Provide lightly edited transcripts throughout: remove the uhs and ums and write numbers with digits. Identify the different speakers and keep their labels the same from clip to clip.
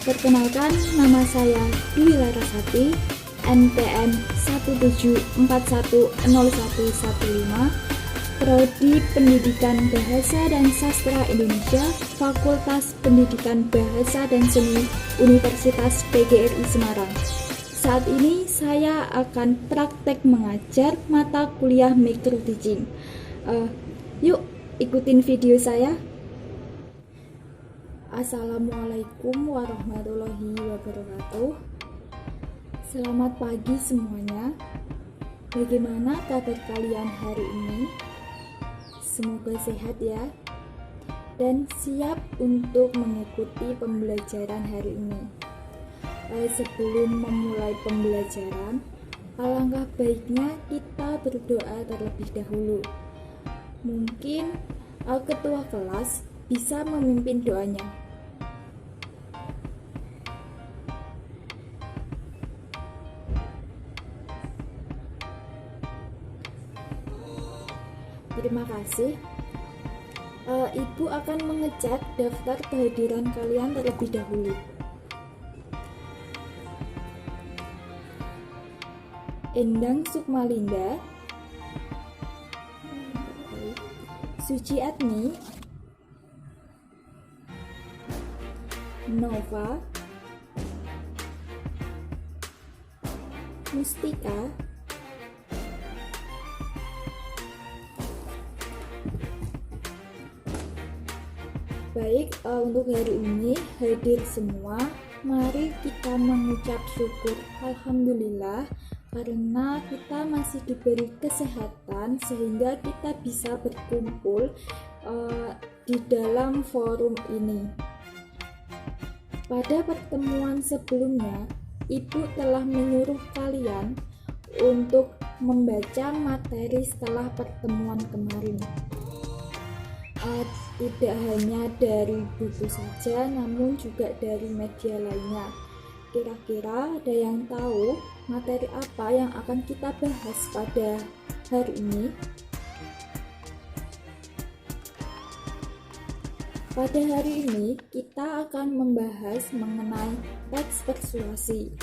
Speaker 1: Perkenalkan, nama saya Dwi Larasati, NPM 174101115, Prodi Pendidikan Bahasa dan Sastra Indonesia, Fakultas Pendidikan Bahasa dan Seni, Universitas PGRI Semarang. Saat ini saya akan praktek mengajar mata kuliah micro teaching. Yuk ikutin video saya. Assalamualaikum warahmatullahi wabarakatuh. Selamat pagi semuanya. Bagaimana kabar kalian hari ini? Semoga sehat ya, dan siap untuk mengikuti pembelajaran hari ini. Sebelum memulai pembelajaran, alangkah baiknya kita berdoa terlebih dahulu. Mungkin ketua kelas bisa memimpin doanya. Terima kasih. Ibu akan mengecek daftar kehadiran kalian terlebih dahulu. Endang Sukmalinda, Suci Adni, Nova, Mustika, baik, untuk hari ini hadir semua. Mari kita mengucap syukur alhamdulillah karena kita masih diberi kesehatan sehingga kita bisa berkumpul di dalam forum ini. Pada pertemuan sebelumnya, Ibu telah menyuruh kalian untuk membaca materi setelah pertemuan kemarin. Tidak hanya dari buku saja, namun juga dari media lainnya. Kira-kira ada yang tahu materi apa yang akan kita bahas pada hari ini? Pada hari ini kita akan membahas mengenai teks persuasi.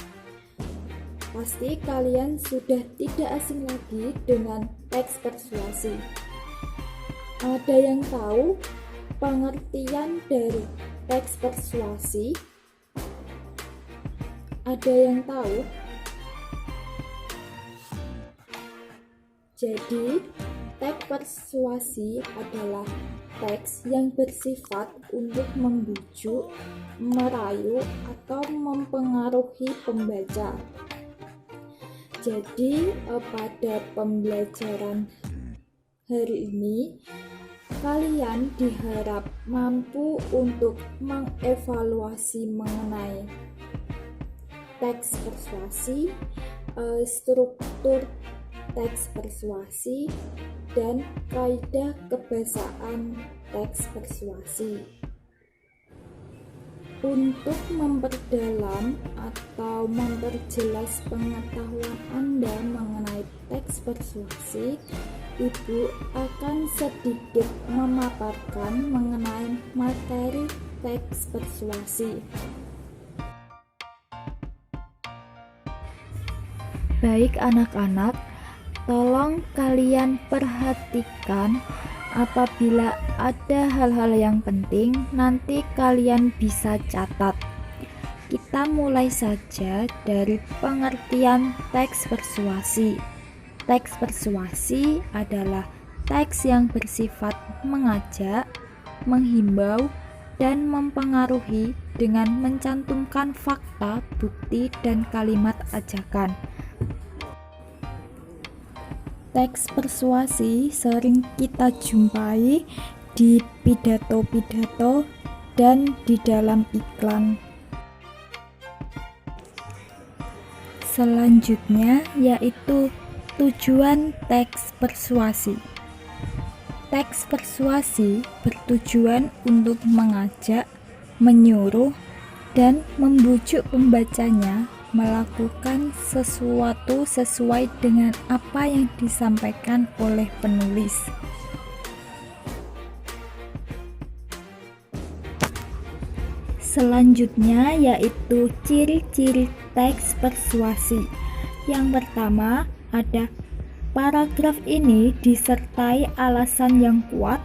Speaker 1: Pasti kalian sudah tidak asing lagi dengan teks persuasi. Ada yang tahu pengertian dari teks persuasi? Ada yang tahu? Jadi, teks persuasi adalah teks yang bersifat untuk membujuk, merayu, atau mempengaruhi pembaca. Jadi, pada pembelajaran hari ini, kalian diharap mampu untuk mengevaluasi mengenai teks persuasi, struktur teks persuasi, dan kaidah kebahasaan teks persuasi. Untuk memperdalam atau memperjelas pengetahuan Anda mengenai teks persuasi, Ibu akan sedikit memaparkan mengenai materi teks persuasi. Baik anak-anak, tolong kalian perhatikan apabila ada hal-hal yang penting, nanti kalian bisa catat. Kita mulai saja dari pengertian teks persuasi. Teks persuasi adalah teks yang bersifat mengajak, menghimbau, dan mempengaruhi dengan mencantumkan fakta, bukti, dan kalimat ajakan. Teks persuasi sering kita jumpai di pidato-pidato dan di dalam iklan. Selanjutnya yaitu tujuan teks persuasi. Teks persuasi bertujuan untuk mengajak, menyuruh, dan membujuk pembacanya melakukan sesuatu sesuai dengan apa yang disampaikan oleh penulis. Selanjutnya yaitu ciri-ciri teks persuasi. Yang pertama, ada paragraf ini disertai alasan yang kuat,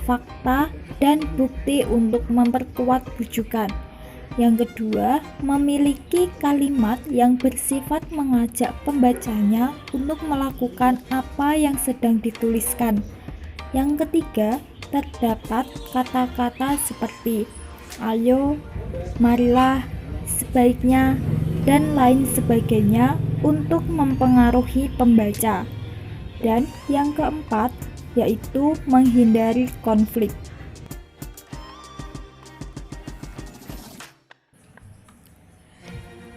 Speaker 1: fakta, dan bukti untuk memperkuat rujukan. Yang kedua, memiliki kalimat yang bersifat mengajak pembacanya untuk melakukan apa yang sedang dituliskan. Yang ketiga, terdapat kata-kata seperti ayo, marilah, sebaiknya, dan lain sebagainya untuk mempengaruhi pembaca. Dan yang keempat, yaitu menghindari konflik.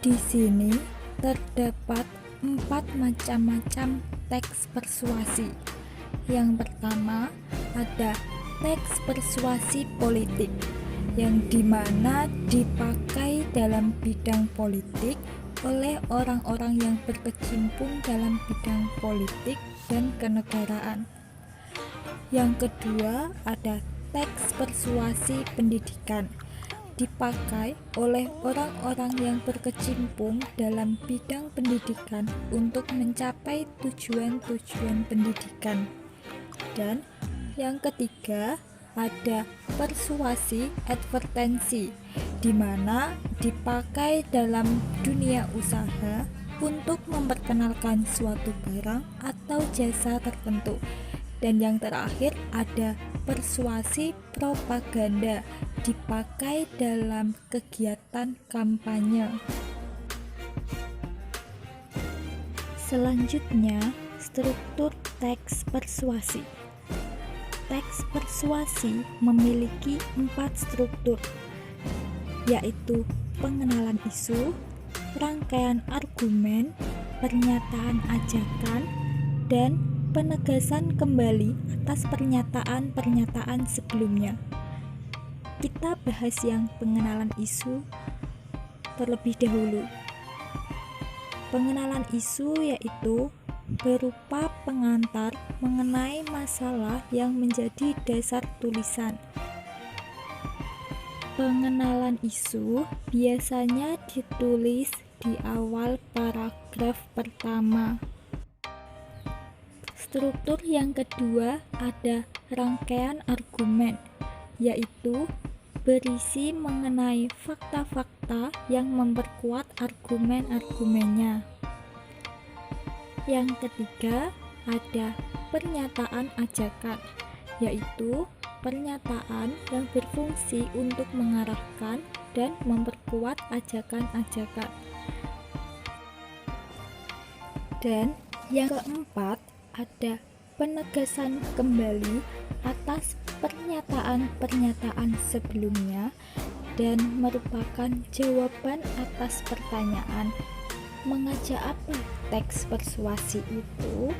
Speaker 1: Di sini terdapat 4 macam-macam teks persuasi. Yang pertama, ada teks persuasi politik, yang dimana dipakai dalam bidang politik oleh orang-orang yang berkecimpung dalam bidang politik dan kenegaraan. Yang kedua, ada teks persuasi pendidikan, dipakai oleh orang-orang yang berkecimpung dalam bidang pendidikan untuk mencapai tujuan-tujuan pendidikan. Dan yang ketiga, ada persuasi advertensi, di mana dipakai dalam dunia usaha untuk memperkenalkan suatu barang atau jasa tertentu. Dan yang terakhir, ada persuasi propaganda, dipakai dalam kegiatan kampanye. Selanjutnya, struktur teks persuasi. Teks persuasi memiliki 4 struktur, yaitu pengenalan isu, rangkaian argumen, pernyataan ajakan, dan penegasan kembali atas pernyataan-pernyataan sebelumnya. Kita bahas yang pengenalan isu terlebih dahulu. Pengenalan isu yaitu berupa pengantar mengenai masalah yang menjadi dasar tulisan. Pengenalan isu biasanya ditulis di awal paragraf pertama. Struktur yang kedua ada rangkaian argumen, yaitu berisi mengenai fakta-fakta yang memperkuat argumen-argumennya. Yang ketiga, ada pernyataan ajakan, yaitu pernyataan yang berfungsi untuk mengarahkan dan memperkuat ajakan-ajakan. Dan yang keempat, ada penegasan kembali atas pernyataan-pernyataan sebelumnya dan merupakan jawaban atas pertanyaan, mengajak apa teks persuasi itu?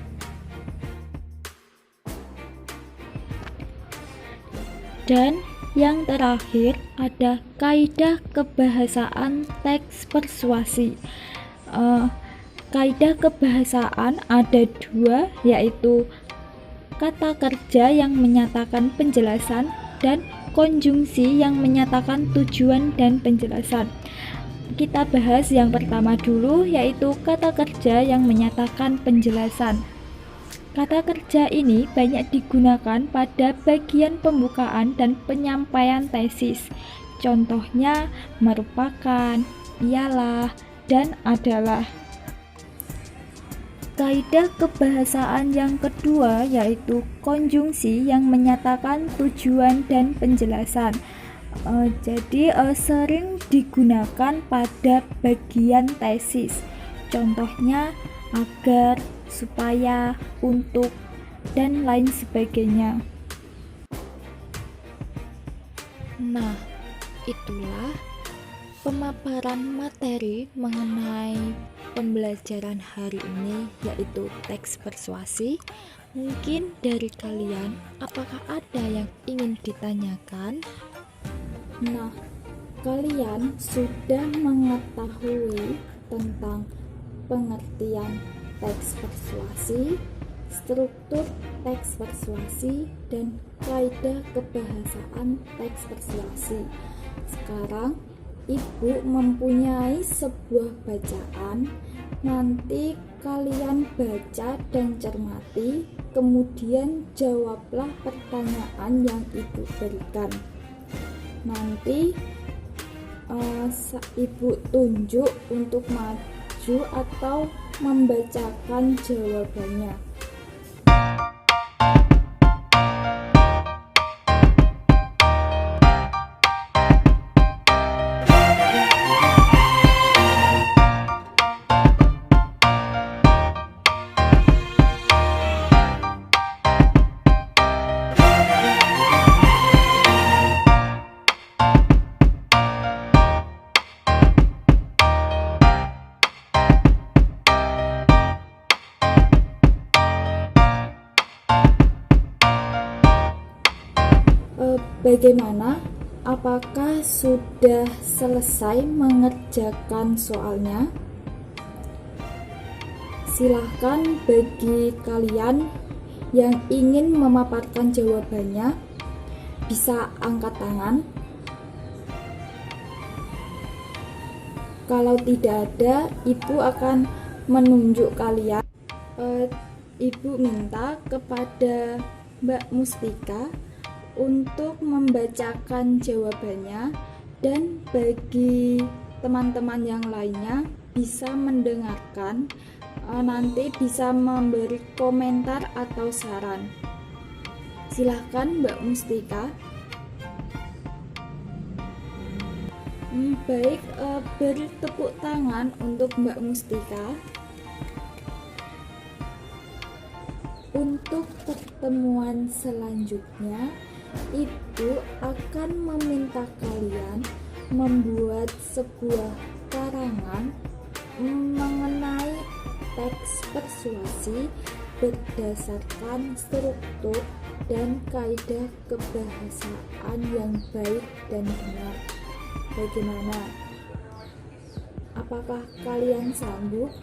Speaker 1: Dan yang terakhir ada kaidah kebahasaan teks persuasi. Kaidah kebahasaan ada 2, yaitu kata kerja yang menyatakan penjelasan dan konjungsi yang menyatakan tujuan dan penjelasan. Kita bahas yang pertama dulu, yaitu kata kerja yang menyatakan penjelasan. Kata kerja ini banyak digunakan pada bagian pembukaan dan penyampaian tesis. Contohnya merupakan, ialah, dan adalah. Kaidah kebahasaan yang kedua yaitu konjungsi yang menyatakan tujuan dan penjelasan. Jadi sering digunakan pada bagian tesis. Contohnya agar, supaya, untuk, dan lain sebagainya. Nah, itulah pemaparan materi mengenai pembelajaran hari ini, yaitu teks persuasi. Mungkin dari kalian, apakah ada yang ingin ditanyakan? Nah, kalian sudah mengetahui tentang pengertian teks persuasi, struktur teks persuasi, dan kaidah kebahasaan teks persuasi. Sekarang Ibu mempunyai sebuah bacaan, nanti kalian baca dan cermati, kemudian jawablah pertanyaan yang Ibu berikan. Nanti Ibu tunjuk untuk maju atau membacakan jawabannya. Bagaimana? Apakah sudah selesai mengerjakan soalnya? Silahkan bagi kalian yang ingin memaparkan jawabannya, bisa angkat tangan. Kalau tidak ada, Ibu akan menunjuk kalian. Ibu minta kepada Mbak Mustika untuk membacakan jawabannya, dan bagi teman-teman yang lainnya bisa mendengarkan, nanti bisa memberi komentar atau saran. Silahkan Mbak Mustika. Baik, beri tepuk tangan untuk Mbak Mustika. Untuk pertemuan selanjutnya, Ibu akan meminta kalian membuat sebuah karangan mengenai teks persuasi berdasarkan struktur dan kaidah kebahasaan yang baik dan benar. Bagaimana? Apakah kalian sanggup?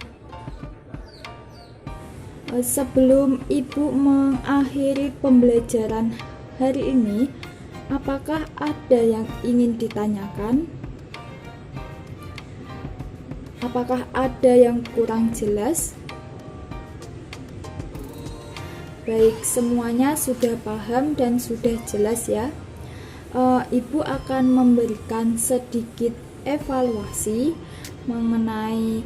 Speaker 1: Sebelum Ibu mengakhiri pembelajaran hari ini, apakah ada yang ingin ditanyakan? Apakah ada yang kurang jelas? Baik, semuanya sudah paham dan sudah jelas ya. Ibu akan memberikan sedikit evaluasi mengenai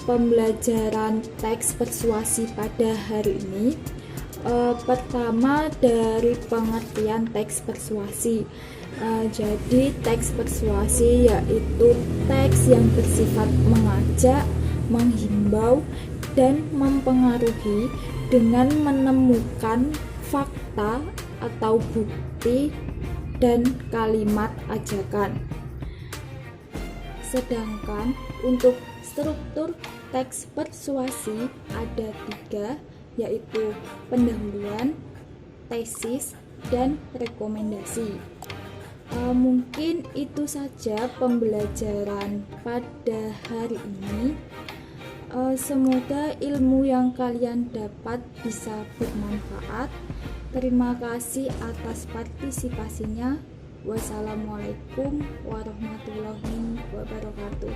Speaker 1: pembelajaran teks persuasi pada hari ini. Pertama, dari pengertian teks persuasi. Jadi teks persuasi yaitu teks yang bersifat mengajak, menghimbau, dan mempengaruhi dengan menemukan fakta atau bukti dan kalimat ajakan. Sedangkan untuk struktur teks persuasi ada 3, yaitu pendahuluan, tesis, dan rekomendasi. Mungkin itu saja pembelajaran pada hari ini. Semoga ilmu yang kalian dapat bisa bermanfaat. Terima kasih atas partisipasinya. Wassalamualaikum warahmatullahi wabarakatuh.